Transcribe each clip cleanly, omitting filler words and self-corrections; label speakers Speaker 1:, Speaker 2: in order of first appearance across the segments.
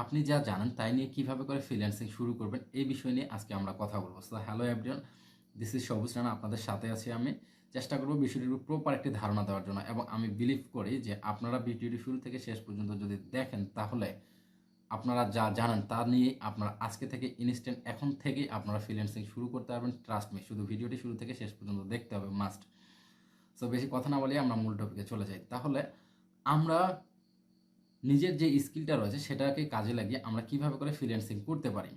Speaker 1: আপনি যা জানেন তাই নিয়ে কিভাবে করে ফ্রিল্যান্সিং শুরু করবেন এই বিষয় নিয়ে আজকে আমরা কথা বলবো। So hello everyone, this is সবুজ রানা, আপনাদের সাথে আছি আমি। চেষ্টা করব বিষয়টির উপর প্রপার একটি ধারণা দেওয়ার জন্য, এবং আমি বিলিভ করি যে আপনারা ভিডিওটি শুরু থেকে শেষ পর্যন্ত যদি দেখেন তাহলে আপনারা যা জানেন তা নিয়ে আপনারা আজকে থেকে ইনস্ট্যান্ট এখন থেকেই আপনারা ফ্রিল্যান্সিং শুরু করতে পারবেন। ট্রাস্ট মি, শুধু ভিডিওটি শুরু থেকে শেষ পর্যন্ত দেখতে হবে, মাস্ট। সো বেশি কথা না বলে আমরা মূল টপিকে চলে যাই। তাহলে আমরা নিজের যে স্কিলটা রয়েছে সেটাকে কাজে লাগিয়ে আমরা কিভাবে করে ফ্রিল্যান্সিং করতে পারি।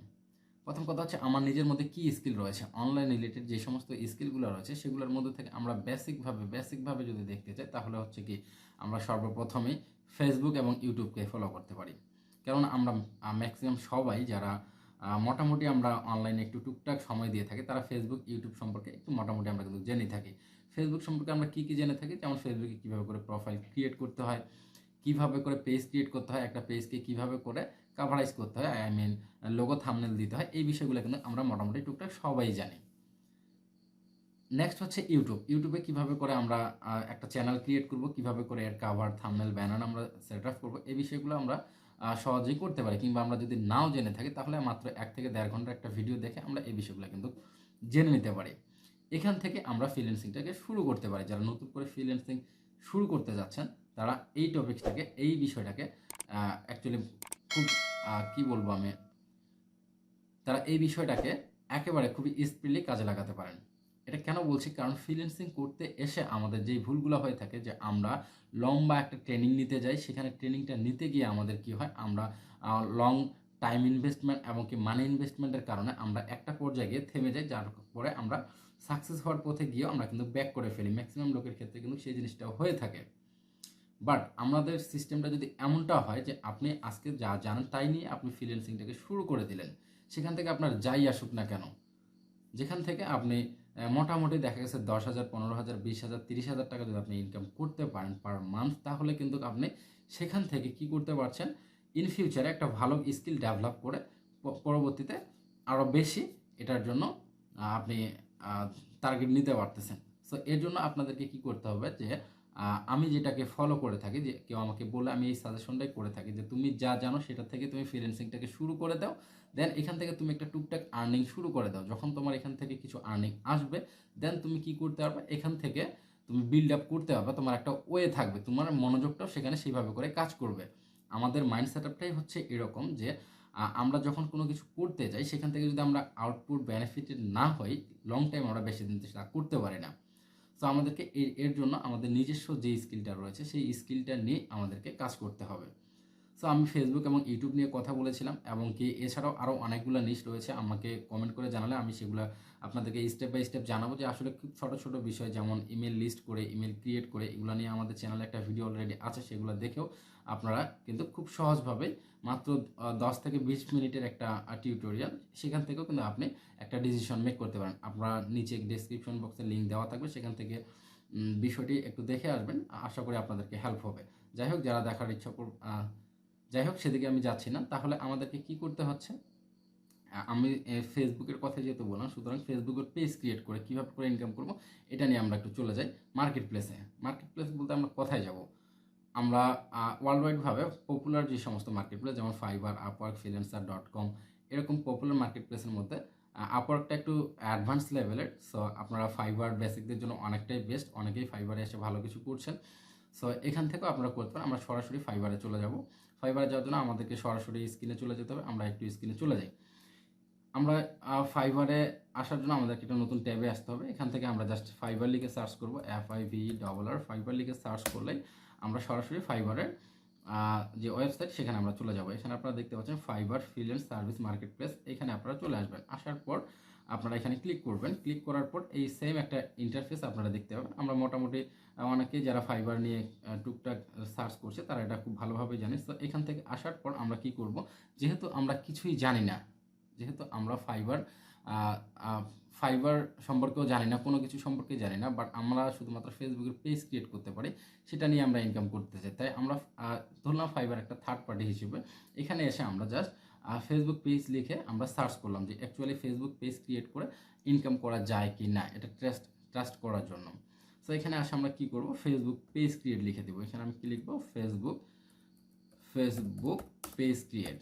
Speaker 1: প্রথম কথা হচ্ছে আমার নিজের মধ্যে কি স্কিল রয়েছে, অনলাইন রিলেটেড যে সমস্ত স্কিলগুলো রয়েছে সেগুলোর মধ্যে থেকে আমরা বেসিকভাবে যদি দেখতে চাই তাহলে হচ্ছে কি আমরা সর্বপ্রথমেই ফেসবুক এবং ইউটিউবকে ফলো করতে পারি। কারণ আমরা ম্যাক্সিমাম সবাই যারা মোটামুটি আমরা অনলাইনে একটু টুকটাক সময় দিয়ে থাকি তারা ফেসবুক ইউটিউব সম্পর্কে একটু মোটামুটি আমরা কিন্তু জেনে থাকি। ফেসবুক সম্পর্কে আমরা কী জেনে থাকি, যেমন ফেসবুকে কীভাবে করে প্রোফাইল ক্রিয়েট করতে হয়, কিভাবে করে পেজ ক্রিয়েট করতে হয়, একটা পেজকে কিভাবে করে কাভারাইজ করতে হয়, আই মিন লোগো থাম্বনেল দিতে হয়, এই বিষয়গুলো কিন্তু আমরা মোটামুটি টুকটাক সবাই জানি। নেক্সট হচ্ছে ইউটিউবে কিভাবে করে আমরা একটা চ্যানেল ক্রিয়েট করব, কিভাবে করে এর কাভার থাম্বনেল ব্যানার আমরা সেট আপ করবো, এই বিষয়গুলো আমরা সহজেই করতে পারি। কিংবা আমরা যদি নাও জেনে থাকি তাহলে মাত্র 1 থেকে 1.5 ঘন্টার একটা ভিডিও দেখে আমরা এই বিষয়গুলো কিন্তু জেনে নিতে পারি। এখান থেকে আমরা ফ্রিল্যান্সিংটাকে শুরু করতে পারি। যারা নতুন করে ফ্রিল্যান্সিং শুরু করতে যাচ্ছেন তারা এই টপিকসটাকে, এই বিষয়টাকে অ্যাকচুয়ালি খুব কি বলবো আমি, তারা এই বিষয়টাকে একেবারে খুবই স্পিডলি কাজে লাগাতে পারেন। এটা কেন বলছি, কারণ ফ্রিল্যান্সিং করতে এসে আমাদের যেই ভুলগুলো হয়ে থাকে যে আমরা লম্বা একটা ট্রেনিং নিতে যাই, সেখানে ট্রেনিংটা নিতে গিয়ে আমাদের কি হয়, আমরা লং টাইম ইনভেস্টমেন্ট এবং কি মানি ইনভেস্টমেন্টের কারণে আমরা একটা পর্যায়ে গিয়ে থেমে যাই, যার পরে আমরা সাকসেস হওয়ার পথে গিয়েও আমরা কিন্তু ব্যাক করে ফেলি। ম্যাক্সিমাম লোকের ক্ষেত্রে কিন্তু সেই জিনিসটা হয়ে থাকে। বাট আমাদের সিস্টেমটা যদি এমনটা হয় যে আপনি আজকে যা জানেন তাই নিয়ে আপনি ফ্রিল্যান্সিংটাকে শুরু করে দিলেন, সেখান থেকে আপনার যাই আসুক না কেন, যেখান থেকে আপনি মোটামুটি দেখা গেছে 10,000, 15,000, 20,000, 30,000 টাকা যদি আপনি ইনকাম করতে পারেন পার মান্থ, তাহলে কিন্তু আপনি সেখান থেকে কি করতে পারছেন, ইন ফিউচারে একটা ভালো স্কিল ডেভেলপ করে পরবর্তীতে আরও বেশি এটার জন্য আপনি টার্গেট নিতে পারতেছেন। সো এর জন্য আপনাদেরকে কি করতে হবে যে আমি যেটাকে ফলো করে থাকি, যে কেউ আমাকে বলে আমি এই সাজেশনটাই করে থাকি যে তুমি যা জানো সেটা থেকে তুমি ফ্রিল্যান্সিংটাকে শুরু করে দাও, দেন এখান থেকে তুমি একটা টুকটাক আর্নিং শুরু করে দাও। যখন তোমার এখান থেকে কিছু আর্নিং আসবে, দেন তুমি কি করতে পারবে, এখান থেকে তুমি বিল্ড আপ করতে পারবে, তোমার একটা ওয়ে থাকবে, তোমার মনোযোগটাও সেখানে সেইভাবে করে কাজ করবে। আমাদের মাইন্ড সেটআপটাই হচ্ছে এরকম যে আমরা যখন কোনো কিছু করতে যাই সেখান থেকে যদি আমরা আউটপুট বেনিফিটেড না হই, লং টাইম আমরা বেশি দিন সেটা করতে পারি না। সো আমাদেরকে এর জন্য আমাদের নিজস্ব যে স্কিলটা রয়েছে সেই স্কিলটা নিয়ে আমাদেরকে কাজ করতে হবে। সো আমি ফেসবুক এবং ইউটিউব নিয়ে কথা বলেছিলাম, এবং কি এছাড়াও আরও অনেকগুলো নিশ রয়েছে, আমাকে কমেন্ট করে জানালে আমি সেগুলো আপনাদেরকে স্টেপ বাই স্টেপ জানাবো। যে আসলে খুব ছোটো ছোটো বিষয়, যেমন ইমেল লিস্ট করে, ইমেল ক্রিয়েট করে, এগুলো নিয়ে আমাদের চ্যানেলে একটা ভিডিও অলরেডি আছে, সেগুলো দেখেও আপনারা কিন্তু খুব সহজভাবে মাত্র 10 থেকে 20 মিনিটের একটা টিউটোরিয়াল, সেখান থেকেও কিন্তু আপনি একটা ডিসিশন মেক করতে পারেন। আপনারা নিচে ডেসক্রিপশন বক্সে লিঙ্ক দেওয়া থাকবে, সেখান থেকে বিষয়টি একটু দেখে আসবেন, আশা করি আপনাদেরকে হেল্প হবে। যাই হোক, যারা দেখার ইচ্ছা যাই হোক, সেদিকে আমি যাচ্ছি না। তাহলে আমাদেরকে কি করতে হচ্ছে, আমি ফেসবুকের কথা যেহেতু বললাম, সুতরাং ফেসবুকের পেজ ক্রিয়েট করে কীভাবে করে ইনকাম করব এটা নিয়ে আমরা একটু চলে যাই মার্কেট প্লেসে। মার্কেট প্লেস বলতে আমরা কোথায় যাব, আমরা ওয়ার্ল্ড ওয়াইডভাবে পপুলার যে সমস্ত মার্কেট প্লেস, যেমন ফাইবার, আপওয়ার্ক, ফ্রিল্যান্সার.com, এরকম পপুলার মার্কেট প্লেসের মধ্যে আপওয়ার্কটা একটু অ্যাডভান্স লেভেলের। সো আপনারা ফাইবার বেসিকদের জন্য অনেকটাই বেস্ট, অনেকেই ফাইবারে এসে ভালো কিছু করছেন। সো এখান থেকেও আপনারা করতে পারেন। আমরা সরাসরি ফাইবারে চলে যাব। ফাইবারে যাওয়ার জন্য আমাদেরকে সরাসরি স্ক্রিনে চলে যেতে হবে। আমরা একটু স্ক্রিনে চলে যাই। আমরা ফাইবারে আসার জন্য আমাদেরকে একটা নতুন ট্যাবে আসতে হবে। এখান থেকে আমরা জাস্ট ফাইবার লিখে সার্চ করব, FIVER, ফাইবার লিখে সার্চ করলেই আমরা সরাসরি ফাইবারের যে ওয়েবসাইট সেখানে আমরা চলে যাব। এখানে আপনারা দেখতে পাচ্ছেন fibre freelance service market place, এখানে আপনারা চলে আসবেন। আসার পর আপনারা এখানে ক্লিক করবেন। ক্লিক করার পর এই সেম একটা ইন্টারফেস আপনারা দেখতে পাবেন। আমরা মোটামুটি অনেকেই যারা ফাইবার নিয়ে টুকটাক সার্চ করছে তারা এটা খুব ভালোভাবে জানে। তো এখান থেকে আসার পর আমরা কি করব, যেহেতু আমরা কিছুই জানি না, যেহেতু আমরা ফাইবার সম্পর্কেও জানি না, কোনো কিছু সম্পর্কে জানি না, বাট আমরা শুধুমাত্র ফেসবুকের পেজ ক্রিয়েট করতে পারি, সেটা নিয়ে আমরা ইনকাম করতে চাই। তাই আমরা ধরলাম ফাইবার একটা থার্ড পার্টি হিসেবে। এখানে এসে আমরা জাস্ট ফেসবুক পেজ লিখে আমরা সার্চ করলাম যে অ্যাকচুয়ালি ফেসবুক পেজ ক্রিয়েট করে ইনকাম করা যায় কি না, এটা ট্রাস্ট করার জন্য। সো এখানে আসে আমরা কি করব, ফেসবুক পেজ ক্রিয়েট লিখে দেবো। এখানে আমি কি লিখবো, Facebook page create.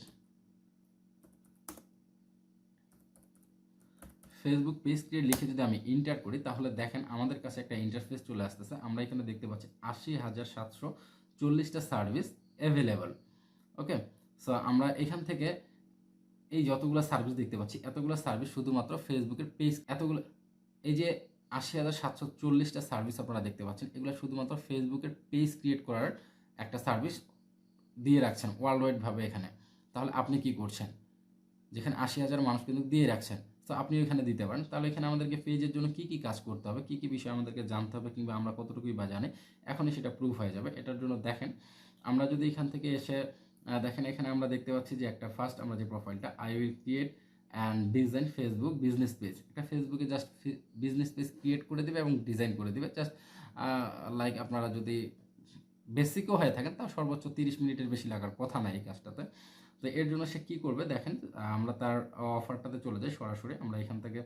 Speaker 1: Facebook page create লিখে যদি আমি ইন্টার করি, তাহলে দেখেন আমাদের কাছে একটা ইন্টারফেস চলে আসতেছে। আমরা এখানে দেখতে পাচ্ছি 80,740টা সার্ভিস অ্যাভেলেবল। ওকে, সো আমরা এখান থেকে এই যতগুলো সার্ভিস দেখতে পাচ্ছি, এতগুলো সার্ভিস শুধুমাত্র ফেসবুকের পেজ, এতগুলো এই যে 80,740টা সার্ভিস আপনারা দেখতে পাচ্ছেন, এগুলো শুধুমাত্র ফেসবুকের পেজ ক্রিয়েট করার একটা সার্ভিস দিয়ে রাখছেন ওয়ার্ল্ড ওয়াইড ভাবে এখানে। তাহলে আপনি কি করছেন? যেখানে 80,000 মানুষ কিন্তু দিয়ে রাখছেন, তো আপনি এখানে দিতে পারেন। তাহলে এখানে আমাদেরকে পেজের জন্য কি কি কাজ করতে হবে, কি কি বিষয় আমাদেরকে জানতে হবে, কিংবা আমরা কতটুকুই বা জানি, এখনই সেটা প্রুফ হয়ে যাবে। এটার জন্য দেখেন, আমরা যদি এখান থেকে এসে দেখেন, এখানে আমরা দেখতে পাচ্ছি যে একটা ফার্স্ট আমরা যে প্রোফাইলটা, I will create and design Facebook business page, একটা ফেসবুকে জাস্ট বিজনেস পেজ ক্রিয়েট করে দেবে এবং ডিজাইন করে দেবে। জাস্ট লাইক আপনারা যদি বেসিকও হয়ে থাকেন, তাও সর্বোচ্চ 30 মিনিটের বেশি লাগার কথা নাই এই কাজটাতে। তো এর জন্য সে কী করবে দেখেন, আমরা তার অফারটাতে চলে যাই সরাসরি। আমরা এখান থেকে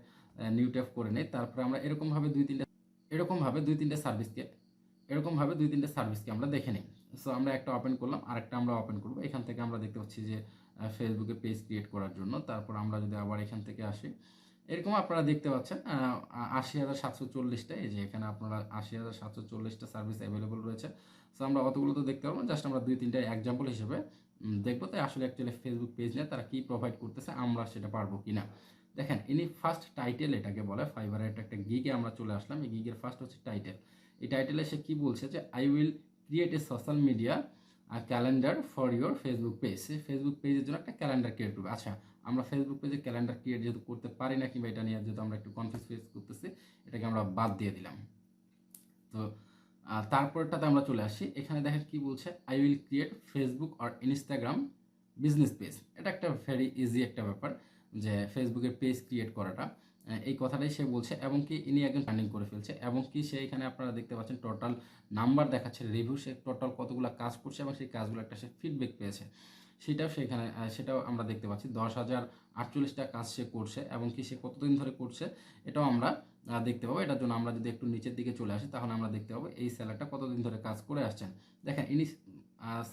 Speaker 1: নিউ ট্যাপ করে নিই। তারপরে আমরা এরকমভাবে দুই তিনটে সার্ভিসকে আমরা দেখে নিই। সো আমরা একটা ওপেন করলাম, আরেকটা আমরা ওপেন করবো। এখান থেকে আমরা দেখতে পাচ্ছি যে ফেসবুকে পেজ ক্রিয়েট করার জন্য। তারপর আমরা যদি আবার এখান থেকে আসি, এরকম আপনারা দেখতে পাচ্ছেন 80,740টা, এই যে এখানে আপনারা 80,740টা সার্ভিস অ্যাভেলেবল রয়েছে। সো আমরা অতগুলো তো দেখতে পারবো, জাস্ট আমরা দুই তিনটা এক্সাম্পল হিসেবে দেখবো। তাই আসলে অ্যাকচুয়ালি ফেসবুক পেজ নিয়ে তারা কি প্রোভাইড করতেছে, আমরা সেটা পারবো কিনা। দেখেন, ইনি ফার্স্ট টাইটেল এটাকে বলে, ফাইবারের একটা গিগে আমরা চলে আসলাম। এই গিগের ফার্স্ট হচ্ছে টাইটেল। এই টাইটেলে সে কি বলছে যে I will create a social media calendar for your Facebook page. সে ফেসবুক পেজের জন্য একটা ক্যালেন্ডার ক্রিয়েট করবে। আচ্ছা, আমরা ফেসবুক পেজে ক্যালেন্ডার ক্রিয়েট যেহেতু করতে পারি না, কিংবা এটা নিয়ে যেহেতু আমরা একটু কনফিউজ ফেস করতেছি, এটাকে আমরা বাদ দিয়ে দিলাম। তো তারপরটাতে আমরা চলে আসি। এখানে দেখেন কি বলছে, আই উইল ক্রিয়েট ফেসবুক আর ইনস্টাগ্রাম বিজনেস পেজ। এটা একটা ভেরি ইজি একটা ব্যাপার, যে ফেসবুকের পেজ ক্রিয়েট করাটা। এই কথাটাই সে বলছে, এবং কি ইনি একজন রানিং করে ফেলছে, এবং কি সে এখানে আপনারা দেখতে পাচ্ছেন টোটাল নাম্বার দেখাচ্ছে, রিভিউ, সে টোটাল কতগুলো কাজ করছে এবং সেই কাজগুলো একটা সে ফিডব্যাক পেয়েছে, সেটাও আমরা দেখতে পাচ্ছি। 10,048টা কাজ সে করছে, এবং কি সে কতদিন ধরে করছে এটাও আমরা দেখতে পাবো। এটার জন্য আমরা যদি একটু নিচের দিকে চলে আসি, তাহলে আমরা দেখতে পাবো এই সেলারটা কতদিন ধরে কাজ করে আসছেন। দেখেন, ইনি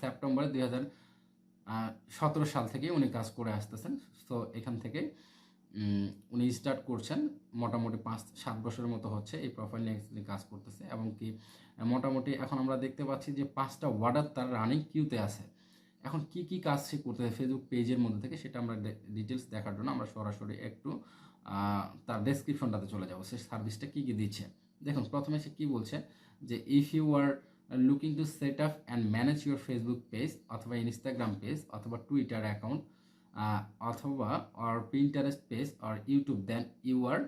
Speaker 1: সেপ্টেম্বরে 2017 সাল থেকে উনি কাজ করে আসতেছেন। তো এখান থেকে উনি স্টার্ট করছেন, মোটামুটি 5-7 বছরের মতো হচ্ছে এই প্রোফাইল নিয়ে কাজ করতেছে, এবং কি মোটামুটি এখন আমরা দেখতে পাচ্ছি যে 5টা অর্ডার তার রানিং কিউতে আছে। এখন কি কি কাজ সে করতেছে ফেসবুক পেজের মধ্যে থেকে, সেটা আমরা ডিটেলস দেখার জন্য আমরা সরাসরি একটু তার ডেসক্রিপশনটাতে চলে যাব, সে সার্ভিসটা কী কী দিচ্ছে। দেখুন, প্রথমে সে কী বলছে যে if you are looking to set up and manage your Facebook page, অথবা ইনস্টাগ্রাম পেজ, অথবা টুইটার অ্যাকাউন্ট, অথবা আর পিন্টারেস্ট পেজ আর YouTube, then you are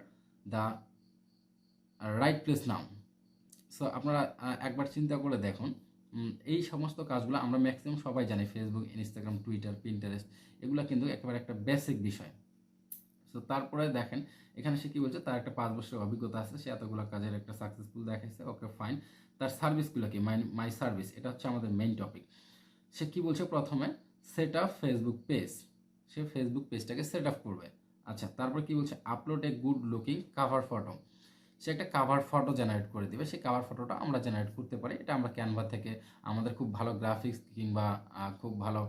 Speaker 1: the right place now. So আপনারা একবার চিন্তা করে দেখুন, এই সমস্ত কাজগুলো আমরা ম্যাক্সিমাম সবাই জানি, ফেসবুক, ইনস্টাগ্রাম, টুইটার, পিন্টারেস্ট, এগুলো কিন্তু একেবারে একটা বেসিক বিষয়। সো তারপরে দেখেন, এখানে সে কী বলছে, তার একটা 5 বছরের অভিজ্ঞতা আছে, সে এতগুলো কাজের একটা সাকসেসফুল দেখাইছে। ওকে, ফাইন। তার সার্ভিসগুলো কি, মাই সার্ভিস, এটা হচ্ছে আমাদের মেইন টপিক। সে কি বলছে, প্রথমে সেট আপ ফেসবুক পেজ, সে ফেসবুক পেজটাকে সেট আপ করবে। আচ্ছা, তারপর কি বলছে, upload a good looking cover photo, সে একটা কাভার ফটো জেনারেট করে দেবে। সেই কাভার ফটোটা আমরা জেনারেট করতে পারি, এটা আমরা ক্যানভা থেকে, আমাদের খুব ভালো গ্রাফিক্স কিংবা খুব ভালো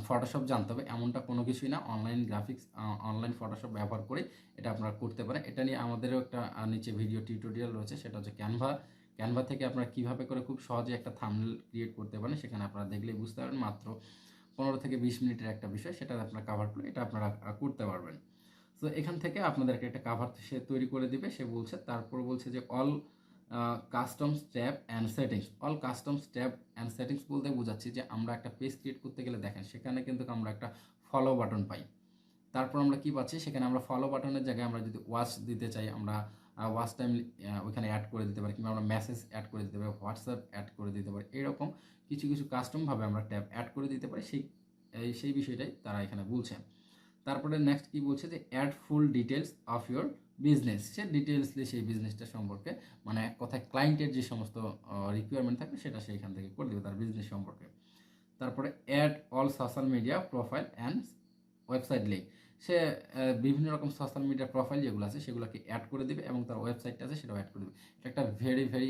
Speaker 1: ফটোশপ জানতে হবে এমনটা কোনো কিছুই না। অনলাইন গ্রাফিক্স, অনলাইন ফটোশপ ব্যবহার করে এটা আপনারা করতে পারেন। এটা নিয়ে আমাদেরও একটা নিচে ভিডিও টিউটোরিয়াল রয়েছে, সেটা হচ্ছে ক্যানভা থেকে আপনারা কীভাবে করে খুব সহজে একটা থাম্বনেল ক্রিয়েট করতে পারেন, সেখানে আপনারা দেখলেই বুঝতে পারবেন। মাত্র 15 থেকে 20 মিনিটের একটা বিষয়, সেটা আপনারা কাভার করে এটা আপনারা করতে পারবেন। সো এখান থেকে আপনাদেরকে একটা কাভার সে তৈরি করে দিবে, সে বলছে। তারপর বলছে যে all customs tab and settings. All customs tab and settings বলতে বোঝাচ্ছি যে আমরা একটা পেজ ক্রিয়েট করতে গেলে দেখেন, সেখানে কিন্তু আমরা একটা ফলো বাটন পাই। তারপর আমরা কি পাচ্ছি, সেখানে আমরা ফলো বাটনের জায়গায় আমরা যদি ওয়াচ দিতে চাই, আমরা ওয়াচ টাইম ওইখানে অ্যাড করে দিতে পারি, কিংবা আমরা মেসেজ অ্যাড করে দিতে পারি, হোয়াটসঅ্যাপ অ্যাড করে দিতে পারি। এরকম কিছু কিছু কাস্টমভাবে আমরা ট্যাব অ্যাড করে দিতে পারি, সেই বিষয়টাই তারা এখানে বলছেন। তারপরে নেক্সট কি বলছে যে add full details of your business, সে ডিটেলসলি সেই বিজনেসটা সম্পর্কে, মানে এক কথায় ক্লায়েন্টের যে সমস্ত রিকোয়ারমেন্ট থাকবে সেটা সে এখান থেকে করে দেবে তার বিজনেস সম্পর্কে। তারপরে add all social media profile and website link, সে বিভিন্ন রকম সোশ্যাল মিডিয়া প্রোফাইল যেগুলো আছে সেগুলোকে অ্যাড করে দেবে, এবং তার ওয়েবসাইটটা আছে সেটাও অ্যাড করে দেবে। এটা একটা ভেরি ভেরি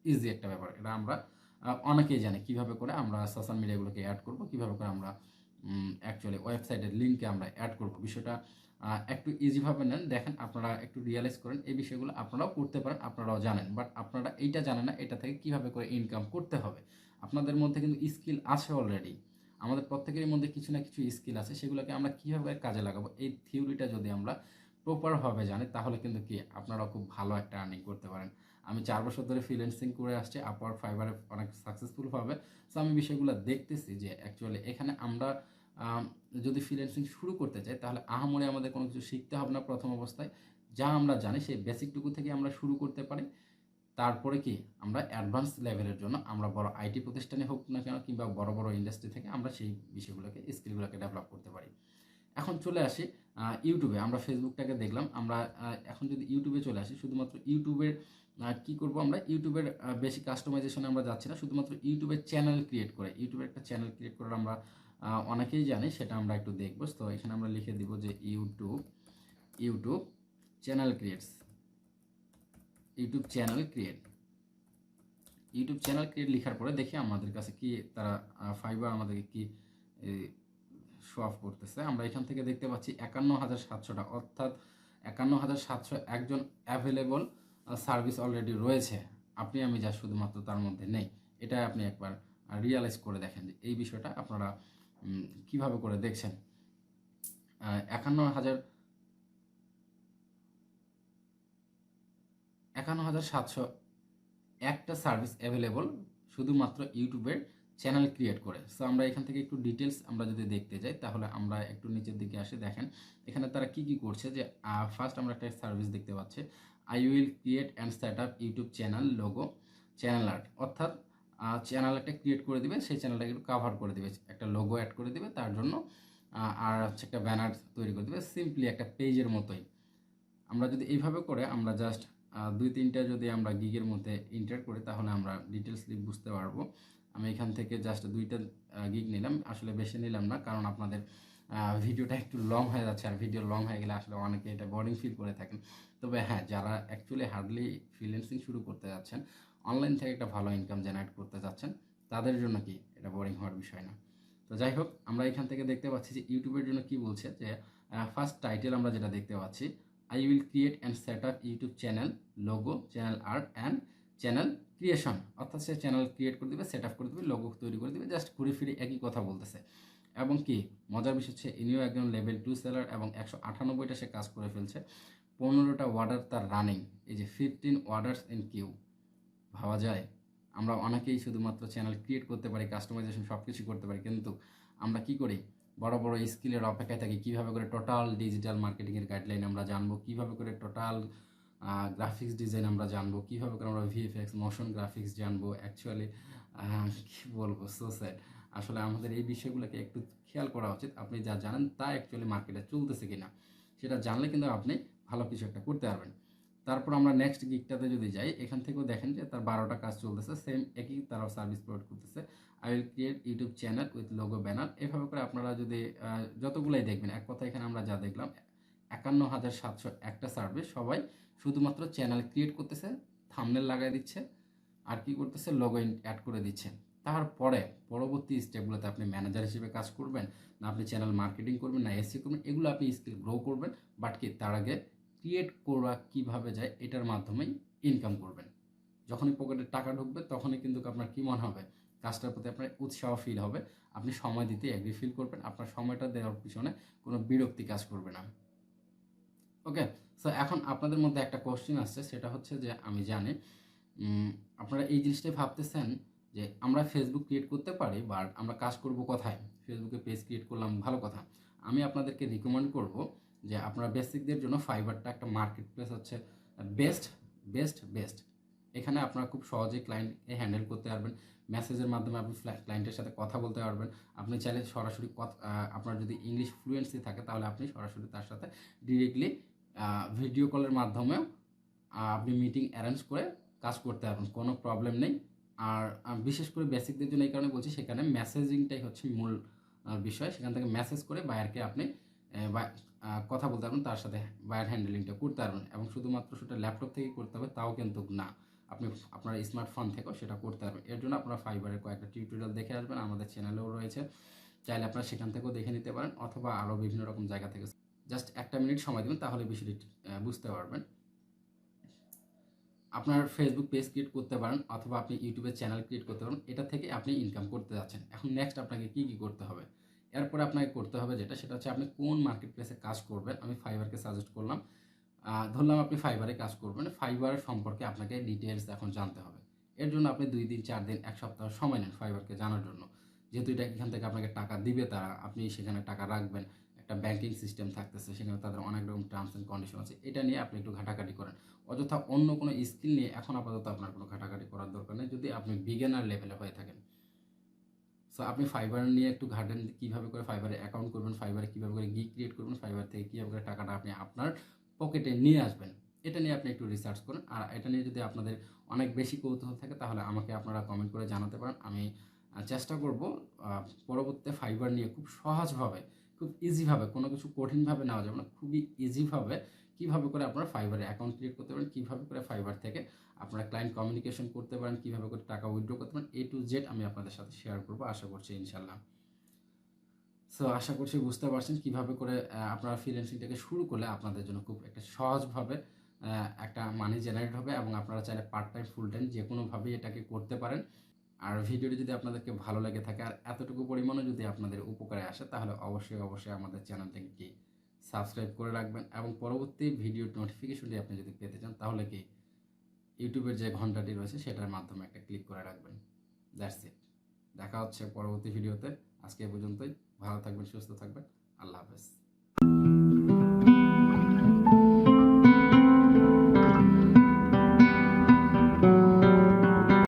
Speaker 1: ইজি একটা ব্যাপার। এটা আমরা অনেকেই জানি কীভাবে করে আমরা সোশ্যাল মিডিয়াগুলোকে অ্যাড করব, কীভাবে করে আমরা অ্যাকচুয়ালি ওয়েবসাইটের লিঙ্কে আমরা অ্যাড করব। বিষয়টা একটু ইজিভাবে নেন, দেখেন আপনারা একটু রিয়ালাইজ করেন এই বিষয়গুলো আপনারাও করতে পারেন, আপনারাও জানেন, বাট আপনারা এইটা জানেন না এটা থেকে কীভাবে করে ইনকাম করতে হবে। আপনাদের মধ্যে কিন্তু স্কিল আছে অলরেডি, আমাদের প্রত্যেকেরই মধ্যে কিছু না কিছু স্কিল আছে, সেগুলোকে আমরা কীভাবে কাজে লাগাবো এই থিওরিটা যদি আমরা প্রপারভাবে জানি তাহলে কিন্তু কি আপনারাও খুব ভালো একটা আর্নিং করতে পারেন। আমি 4 বছর ধরে ফ্রিল্যান্সিং করে আসছি, আপওয়ার্ক, ফাইবারে অনেক সাকসেসফুলভাবে। সো আমি বিষয়গুলো দেখতেছি যে অ্যাকচুয়ালি এখানে আমরা যদি ফ্রিল্যান্সিং শুরু করতে চাই তাহলে আহামরি আমাদের কোনো কিছু শিখতে হবে না প্রথম অবস্থায়। যা আমরা জানি সেই বেসিকটুকু থেকে আমরা শুরু করতে পারি। তারপরে কি আমরা অ্যাডভান্স লেভেলের জন্য আমরা বড় আইটি প্রতিষ্ঠানে হোক না কেন কিংবা বড় বড় ইন্ডাস্ট্রি থেকে আমরা সেই বিষয়গুলোকে, স্কিলগুলোকে ডেভেলপ করতে পারি। এখন চলে আসি ইউটিউবে। আমরা ফেসবুকটাকে দেখলাম, আমরা এখন যদি ইউটিউবে চলে আসি, শুধুমাত্র ইউটিউবের কী করবো আমরা, ইউটিউবের বেশি কাস্টমাইজেশনে আমরা যাচ্ছি না, শুধুমাত্র ইউটিউবের চ্যানেল ক্রিয়েট করে, ইউটিউবের একটা চ্যানেল ক্রিয়েট করার আমরা অনেকেই জানি, সেটা আমরা একটু দেখবো। তো এখানে আমরা লিখে দিব যে YouTube channel creates, YouTube channel create লেখার পরে দেখি আমাদের কাছে কি তারা ফাইবার আমাদেরকে কি শো অফ করতেছে। আমরা এখান থেকে দেখতে পাচ্ছি 51,700টা, অর্থাৎ 51,700 একজন অ্যাভেলেবল সার্ভিস অলরেডি রয়েছে। আপনি আমি যা শুধুমাত্র তার মধ্যে নেই। এটা আপনি একবার রিয়ালাইজ করে দেখেন যে এই বিষয়টা আপনারা কিভাবে করে দেখছেন। 51,700 একটা সার্ভিস অ্যাভেলেবল শুধুমাত্র ইউটিউবের চ্যানেল ক্রিয়েট করে। সো আমরা এখান থেকে একটু ডিটেলস আমরা যদি দেখতে যাই তাহলে আমরা একটু নিচের দিকে আসি, দেখেন এখানে তারা কি করছে। যে ফার্স্ট আমরা একটা সার্ভিস দেখতে পাচ্ছি, I will create and set up YouTube channel logo channel art, অর্থাৎ চ্যানেল একটা ক্রিয়েট করে দিবে, সেই চ্যানেলটাকে একটু কাভার করে দিবে, একটা লোগো অ্যাড করে দিবে তার জন্য, আর হচ্ছে একটা ব্যানার তৈরি করে দেবে, সিম্পলি একটা পেজের মতোই। আমরা যদি এইভাবে করে আমরা জাস্ট 2-3টা যদি আমরা গিগের মধ্যে ইন্টার করি তাহলে আমরা ডিটেলসলি বুঝতে পারবো। আমি এখান থেকে জাস্ট 2টা গিগ নিলাম, আসলে বেশি নিলাম না, কারণ আপনাদের ভিডিওটা একটু লং হয়ে যাচ্ছে, আর ভিডিও লং হয়ে গেলে আসলে অনেকে এটা বোরিং ফিল করে থাকেন। তবে হ্যাঁ, যারা অ্যাকচুয়ালি হার্ডলি ফ্রিল্যান্সিং শুরু করতে যাচ্ছেন, অনলাইন থেকে একটা ভালো ইনকাম জেনারেট করতে যাচ্ছেন, তাদের জন্য কি এটা বোরিং হওয়ার বিষয় না। তো যাই হোক, আমরা এখান থেকে দেখতে পাচ্ছি যে ইউটিউবের জন্য কি বলছে, যে ফার্স্ট টাইটেল আমরা যেটা দেখতে পাচ্ছি, I will create and set up YouTube channel, logo, channel art and channel creation, অর্থাৎ সে চ্যানেল ক্রিয়েট করে দেবে, সেট আপ করে দেবে, লোগো তৈরি করে দেবে, জাস্ট ঘুরে ফিরে একই কথা বলতেছে। এবং কি মজার বিষয় হচ্ছে, ইনিও একজন লেভেল 2 সেলার এবং 198টা সে কাজ করে ফেলছে, 15টা অর্ডার তার রানিং, এই যে 15 অর্ডার্স ইন কিউ। ভাবা যায় আমরা অনেকেই শুধুমাত্র চ্যানেল ক্রিয়েট করতে পারি, কাস্টমাইজেশন সব কিছু করতে পারি, কিন্তু আমরা কি করি, বড় বড় স্কিলের অপেক্ষায় থাকি, কীভাবে করে টোটাল ডিজিটাল মার্কেটিংয়ের গাইডলাইন আমরা জানবো, কীভাবে করে টোটাল গ্রাফিক্স ডিজাইন আমরা জানবো, কীভাবে করে আমরা ভিএফএক্স মোশন গ্রাফিক্স জানবো। অ্যাকচুয়ালি কী বলবো, সো স্যাড। আসলে আমাদের এই বিষয়গুলোকে একটু খেয়াল করা উচিত, আপনি যা জানেন তা অ্যাকচুয়ালি মার্কেটে চলতেছে কিনা সেটা জানলে কিন্তু আপনি ভালো কিছু একটা করতে পারবেন। তারপর আমরা নেক্সট গিগটাতে যদি যাই, এখান থেকেও দেখেন যে তার 12টা কাজ চলতেছে, সেম একই তারাও সার্ভিস প্রোভাইড করতেছে। I will create YouTube channel with logo banner, এভাবে করে আপনারা যদি যতগুলাই দেখবেন, এক কথা এখানে আমরা যা দেখলাম 51,700 একটা সার্ভিস, সবাই শুধুমাত্র চ্যানেল ক্রিয়েট করতেছে, থাম্বনেল লাগাই দিচ্ছে, আর কি করতেছে, লোগো অ্যাড করে দিচ্ছে। তারপরে পরবর্তী স্টেপগুলোতে আপনি ম্যানেজার হিসেবে কাজ করবেন, না আপনি চ্যানেল মার্কেটিং করবেন, না এসইও করবেন, এগুলো আপনি স্কিল গ্রো করবেন। বাট কি তার আগে ক্রিয়েট করা কীভাবে যায় এটার মাধ্যমেই ইনকাম করবেন। যখনই পকেটে টাকা ঢুকবে তখনই কিন্তু আপনার কী মনে হবে, কাজটার প্রতি আপনার উৎসাহ ফিল হবে, আপনি সময় দিতে এগ্রি ফিল করবেন, আপনার সময়টা দেওয়ার পিছনে কোনো বিরক্তি কাজ করবে না। ওকে, সো এখন আপনাদের মধ্যে একটা কোশ্চেন আসছে, সেটা হচ্ছে যে আমি জানি আপনারা এই জিনিসটাই ভাবতেছেন যে আমরা ফেসবুক ক্রিয়েট করতে পারি, বাট আমরা কাজ করব কোথায়? ফেসবুকে পেজ ক্রিয়েট করলাম, ভালো কথা। আমি আপনাদেরকে রিকমেন্ড করব যে আপনারা বেসিকদের জন্য ফাইবারটা একটা মার্কেট প্লেস হচ্ছে বেস্ট। এখানে আপনারা খুব সহজেই ক্লায়েন্টকে হ্যান্ডেল করতে পারবেন, মেসেজের মাধ্যমে আপনি ক্লায়েন্টের সাথে কথা বলতে পারবেন। আপনি চাইলে সরাসরি আপনার যদি ইংলিশ ফ্লুয়েন্সি থাকে তাহলে আপনি সরাসরি তার সাথে ডিরেক্টলি ভিডিও কলের মাধ্যমেও আপনি মিটিং অ্যারেঞ্জ করে কাজ করতে পারবেন, কোনো প্রবলেম নেই। আর বিশেষ করে বেসিকদের জন্য এই কারণে বলছি, সেখানে মেসেজিংটাই হচ্ছে মূল বিষয়, সেখান থেকে মেসেজ করে বায়ারকে আপনি কথা বলতে পারবেন, তার সাথে বায়ার হ্যান্ডেলিংটা করতে পারবেন। এবং শুধুমাত্র সেটা ল্যাপটপ থেকেই করতে হবে তাও কিন্তু না, আপনি আপনার স্মার্টফোন থেকেও সেটা করতে পারবেন। এর জন্য আপনারা ফাইবারের কয়েকটা টিউটোরিয়াল দেখে আসবেন, আমাদের চ্যানেলেও রয়েছে। চাইলে আপনারা সেখান থেকেও দেখে নিতে পারেন, অথবা আরও বিভিন্ন রকম জায়গা থেকে জাস্ট 1 মিনিট সময় দেবেন, তাহলে বিষয়টি বুঝতে পারবেন। আপনার ফেসবুক পেজ ক্রিয়েট করতে পারেন, অথবা আপনি ইউটিউবে চ্যানেল ক্রিয়েট করতে পারেন। এটা থেকে আপনি ইনকাম করতে যাচ্ছেন। এখন নেক্সট আপনাকে কি করতে হবে? এরপরে আপনাকে করতে হবে সেটা হচ্ছে আপনি কোন মার্কেট প্লেসে কাজ করবেন। আমি ফাইবারকে সাজেস্ট করলাম। ধরলাম আপনি ফাইবারে কাজ করবেন। ফাইবার সম্পর্কে আপনাকে ডিটেলস এখন জানতে হবে। এর জন্য আপনি 2 দিন, 4 দিন, 1 সপ্তাহ সময় নেন ফাইবারকে জানার জন্য। যেহেতু এখান থেকে আপনাকে টাকা দিবে তারা, আপনি সেখানে টাকা রাখবেন। একটা ব্যাংকিং সিস্টেম থাকতেছে, সেখানে তাদের অনেক রকম টার্মস অ্যান্ড কন্ডিশন আছে। এটা নিয়ে আপনি একটু ঘাটাঘাটি করেন। অযথা অন্য কোনো স্কিল নিয়ে এখন আপাতত আপনার কোনো ঘাটাঘাটি করার দরকার নেই, যদি আপনি বিগিনার লেভেলে হয়ে থাকেন। সো আপনি ফাইবার নিয়ে একটু ঘাটেন, কীভাবে করে ফাইবারে অ্যাকাউন্ট করবেন, ফাইবারে কীভাবে করে গিগ ক্রিয়েট করবেন, ফাইবার থেকে কীভাবে করে টাকাটা আপনি আপনার পকেটে নিয়ে আসবেন। এটা নিয়ে আপনি একটু রিসার্চ করুন। আর এটা নিয়ে যদি আপনাদের অনেক বেশি কৌতূহল থাকে, তাহলে আমাকে আপনারা কমেন্ট করে জানাতে পারেন। আমি চেষ্টা করব পরবর্তীতে ফাইবার নিয়ে খুব সহজভাবে, খুব ইজিভাবে, কোনো কিছু কঠিনভাবে নেওয়া যাবে না, খুবই ইজিভাবে কীভাবে করে আপনারা ফাইবারে অ্যাকাউন্ট ক্রিয়েট করতে পারেন, কীভাবে করে ফাইবার থেকে আপনারা ক্লায়েন্ট কমিউনিকেশন করতে পারেন, কীভাবে করে টাকা উইথড্র করতে পারেন, A to Z আমি আপনাদের সাথে শেয়ার করবো, আশা করছি ইনশাল্লাহ। সো আশা করছি বুঝতে পারছেন কীভাবে করে আপনারা ফ্রিল্যান্সিংটাকে শুরু করলে আপনাদের জন্য খুব একটা সহজভাবে একটা মানি জেনারেট হবে, এবং আপনারা চাইলে পার্ট টাইম, ফুল টাইম যে কোনোভাবেই এটাকে করতে পারেন। আর ভিডিওটি যদি আপনাদেরকে ভালো লেগে থাকে আর এতটুকু পরিমাণে যদি আপনাদের উপকারে আসে, তাহলে অবশ্যই আমাদের চ্যানেলটিকে সাবস্ক্রাইব করে রাখবেন, এবং পরবর্তী ভিডিওর নোটিফিকেশনটি আপনি যদি পেতে চান, তাহলে ইউটিউবের যে ঘন্টাটি রয়েছে সেটার মাধ্যমে একটা ক্লিক করে রাখবেন। That's it. দেখা হচ্ছে পরবর্তী ভিডিওতে। আজকে এ পর্যন্তই। ভালো থাকবেন, সুস্থ থাকবেন। আল্লাহ হাফেজ।